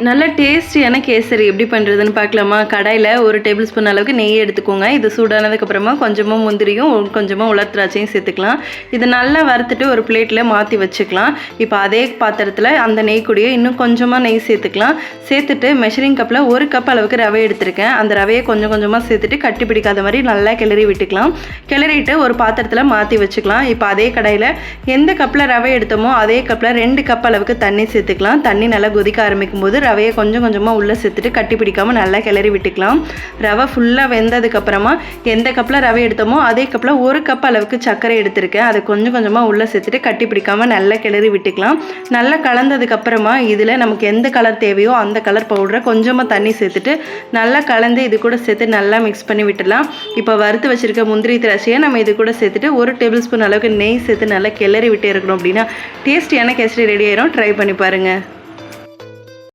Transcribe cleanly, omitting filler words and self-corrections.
நல்ல டேஸ்டியான கேசரி எப்படி பண்ணுறதுன்னு பார்க்கலாமா? கடாயில் 1 டேபிள் ஸ்பூன் அளவுக்கு நெய் எடுத்துக்கோங்க. இது சூடானதுக்கப்புறமா கொஞ்சமாக முந்திரியும் கொஞ்சமாக உலர் திராட்சையும் சேர்த்துக்கலாம். இது நல்லா வறுத்துட்டு ஒரு பிளேட்டில் மாற்றி வச்சுக்கலாம். இப்போ அதே பாத்திரத்தில் அந்த நெய் கூடயே இன்னும் கொஞ்சமாக நெய் சேர்த்துக்கலாம். சேர்த்துட்டு மெஷரிங் கப்பில் 1 கப் அளவுக்கு ரவை எடுத்திருக்கேன். அந்த ரவையை கொஞ்சம் கொஞ்சமாக சேர்த்துட்டு கட்டி பிடிக்காத மாதிரி நல்லா கிளறி விட்டுக்கலாம். கிளறிட்டு ஒரு பாத்திரத்தில் மாற்றி வச்சுக்கலாம். இப்போ அதே கடாயில் எந்த கப்பில் ரவை எடுத்தோமோ அதே கப்பில் 2 கப் அளவுக்கு தண்ணி சேர்த்துக்கலாம். தண்ணி நல்லா கொதிக்க ஆரம்பிக்கும் போது ரவையை கொஞ்சம் கொஞ்சமாக உள்ளே சேர்த்துட்டு கட்டி பிடிக்காமல் நல்லா கிளறி விட்டுக்கலாம். ரவை ஃபுல்லாக வெந்ததுக்கப்புறமா எந்த கப்பில் ரவை எடுத்தோமோ அதே கப்பில் 1 கப் அளவுக்கு சர்க்கரை எடுத்திருக்கேன். அதை கொஞ்சம் கொஞ்சமாக உள்ளே சேர்த்துட்டு கட்டி பிடிக்காமல் நல்லா கிளறி விட்டுக்கலாம். நல்லா கலந்ததுக்கப்புறமா இதில் நமக்கு எந்த கலர் தேவையோ அந்த கலர் பவுடரை கொஞ்சமாக தண்ணி சேர்த்துட்டு நல்லா கலந்து இது கூட சேர்த்து நல்லா மிக்ஸ் பண்ணி விட்டுடலாம். இப்போ வறுத்து வச்சுருக்க முந்திரி திராட்சையை நம்ம இது கூட சேர்த்துட்டு 1 டேபிள் ஸ்பூன் அளவுக்கு நெய் சேர்த்து நல்லா கிளறி விட்டு இருக்கணும். அப்படின்னா டேஸ்டியான கேசரி ரெடி ஆயிரும். ட்ரை பண்ணி பாருங்கள்.